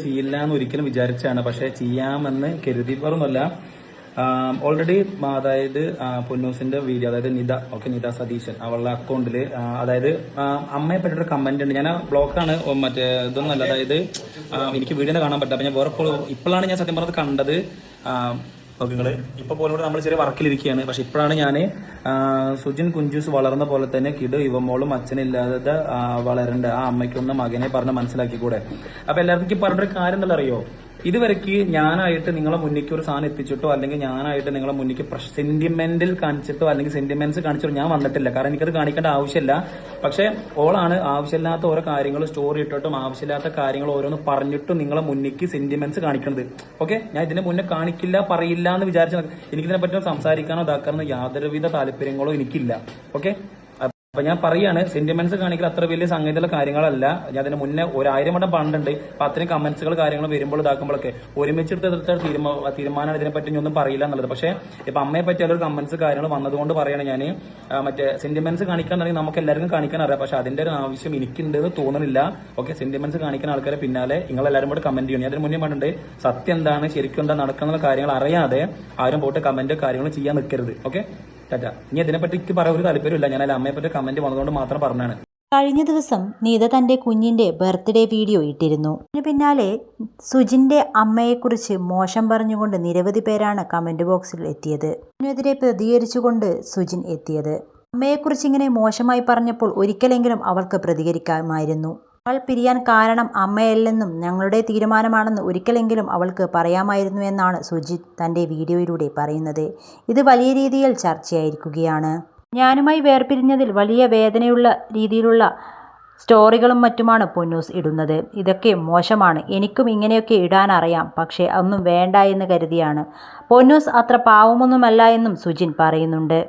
ചെയ്യില്ല എന്ന് ഒരിക്കലും വിചാരിച്ചാണ്, പക്ഷെ ചെയ്യാമെന്ന് കരുതിയവരൊന്നുമല്ല. ഓൾറെഡി അതായത് പൊന്നൂസിന്റെ വീഡിയോ, അതായത് നിത സതീശൻ അവളുടെ അക്കൗണ്ടിൽ അതായത് അമ്മയെ പറ്റിയൊരു കമന്റ് ഉണ്ട്. ഞാൻ ബ്ലോക്കാണ്, മറ്റേ ഇതൊന്നുമല്ല, അതായത് എനിക്ക് വീഡിയോ കാണാൻ പറ്റില്ല. അപ്പൊ ഞാൻ വേറെ ഇപ്പോഴാണ് ഞാൻ സത്യം പറഞ്ഞത് കണ്ടത്. ഓക്കെ, നിങ്ങൾ ഇപ്പോൾ പോലും നമ്മൾ ചെറിയ വർക്കിലിരിക്കുകയാണ്. പക്ഷെ ഇപ്പോഴാണ് ഞാൻ സുജിൻ കുഞ്ചൂസ് വളർന്ന പോലെ തന്നെ കിഡ് യുവമോളും അച്ഛനില്ലാതെ വളരണ്ട, ആ അമ്മയ്ക്കൊന്ന് മകനെ പറഞ്ഞ് മനസ്സിലാക്കിക്കൂടെ. അപ്പൊ എല്ലാവർക്കും പറഞ്ഞൊരു കാര്യം എന്നുള്ള അറിയോ, ഇതുവരെക്ക് ഞാനായിട്ട് നിങ്ങളെ മുന്നിലേക്ക് ഒരു സാധനം എത്തിച്ചിട്ടോ അല്ലെങ്കിൽ ഞാനായിട്ട് നിങ്ങളെ മുന്നിലേക്ക് സെന്റിമെന്റൽ കാണിച്ചിട്ടോ അല്ലെങ്കിൽ സെന്റിമെന്റ്സ് കാണിച്ചിട്ടോ ഞാൻ വന്നിട്ടില്ല. കാരണം എനിക്കത് കാണിക്കേണ്ട ആവശ്യമില്ല. പക്ഷെ ഓളാണ് ആവശ്യമില്ലാത്ത ഓരോ കാര്യങ്ങൾ സ്റ്റോറി ഇട്ടിട്ടും ആവശ്യമില്ലാത്ത കാര്യങ്ങൾ ഓരോന്ന് പറഞ്ഞിട്ടും നിങ്ങളെ മുന്നിലേക്ക് സെന്റിമെന്റ്സ് കാണിക്കുന്നത്. ഓക്കെ, ഞാൻ ഇതിന് മുന്നേ കാണിക്കില്ല, പറയില്ല എന്ന് വിചാരിച്ച എനിക്കിതിനെ പറ്റി സംസാരിക്കാനോ ഇതാക്കാനോ യാതൊരുവിധ താല്പര്യങ്ങളോ എനിക്കില്ല. ഓക്കെ, അപ്പൊ ഞാൻ പറയാണ്, സെന്റിമെന്റ്സ് കാണിക്കൽ അത്ര വലിയ സംഗതിയുള്ള കാര്യങ്ങളല്ല. ഞാൻ അതിന് മുന്നേ 1000 വട്ടം പണ്ടുണ്ട്. അപ്പൊ അത്രയും കമന്റ്സുകൾ കാര്യങ്ങൾ വരുമ്പോൾ ഇതാക്കുമ്പോഴൊക്കെ ഒരുമിച്ചെടുത്ത തീരുമാനമാണ് ഇതിനെ പറ്റി ഒന്നും പറയില്ല എന്നുള്ളത്. പക്ഷെ ഇപ്പൊ അമ്മയെ പറ്റി അതൊരു കമന്റ്സ് കാര്യങ്ങൾ വന്നതുകൊണ്ട് പറയാണ് ഞാൻ, മറ്റേ സെന്റിമെന്റ്സ് കാണിക്കാന്നുണ്ടെങ്കിൽ നമുക്ക് എല്ലാവർക്കും കാണിക്കാൻ അറിയാം. പക്ഷെ അതിന്റെ ഒരു ആവശ്യം എനിക്കുണ്ടെന്ന് തോന്നുന്നില്ല. ഓക്കെ, സെന്റിമെന്റ്സ് കാണിക്കുന്ന ആൾക്കാരെ പിന്നാലെ നിങ്ങൾ എല്ലാവരും കൂടെ കമന്റ് ചെയ്യണം. അതിന് മുന്നേ പറഞ്ഞിട്ടുണ്ട്, സത്യം എന്താണ് ശരിക്കും എന്താ നടക്കുന്ന കാര്യങ്ങൾ അറിയാതെ ആരും പോയിട്ട് കമന്റ് കാര്യങ്ങൾ ചെയ്യാൻ നിൽക്കരുത്. ഓക്കെ, ഇനി ഇതിനെപ്പറ്റി എനിക്ക് പറയാൻ ഒരു താല്പര്യമില്ല. ഞാൻ അതിൽ അമ്മയെ പറ്റി കമന്റ് വന്നതുകൊണ്ട് മാത്രം പറഞ്ഞാണ്. കഴിഞ്ഞ ദിവസം നീത തന്റെ കുഞ്ഞിന്റെ ബർത്ത്ഡേ വീഡിയോ ഇട്ടിരുന്നു. അതിന് പിന്നാലെ സുജിന്റെ അമ്മയെക്കുറിച്ച് മോശം പറഞ്ഞുകൊണ്ട് നിരവധി പേരാണ് കമന്റ് ബോക്സിൽ എത്തിയത്. ഇതിനെതിരെ പ്രതികരിച്ചുകൊണ്ട് സുജിൻ എത്തിയത്. അമ്മയെക്കുറിച്ച് ഇങ്ങനെ മോശമായി പറഞ്ഞപ്പോൾ ഒരിക്കലെങ്കിലും അവൾക്ക് പ്രതികരിക്കാമായിരുന്നു. അവൾ പിരിയാൻ കാരണം അമ്മയല്ലെന്നും ഞങ്ങളുടെ തീരുമാനമാണെന്ന് ഒരിക്കലെങ്കിലും അവൾക്ക് പറയാമായിരുന്നു എന്നാണ് സുജിത് തൻ്റെ വീഡിയോയിലൂടെ പറയുന്നത്. ഇത് വലിയ രീതിയിൽ ചർച്ചയായിരിക്കുകയാണ്. ഞാനുമായി വേർപിരിഞ്ഞതിൽ വലിയ വേദനയുള്ള രീതിയിലുള്ള സ്റ്റോറികളും മറ്റുമാണ് പൊന്നൂസ് ഇടുന്നത്. ഇതൊക്കെ മോശമാണ്. എനിക്കും ഇങ്ങനെയൊക്കെ ഇടാൻ അറിയാം, പക്ഷേ ഒന്നും വേണ്ട എന്ന് കരുതിയാണ്. പൊന്നൂസ് അത്ര പാവമൊന്നുമല്ല എന്നും സുജിൻ പറയുന്നുണ്ട്.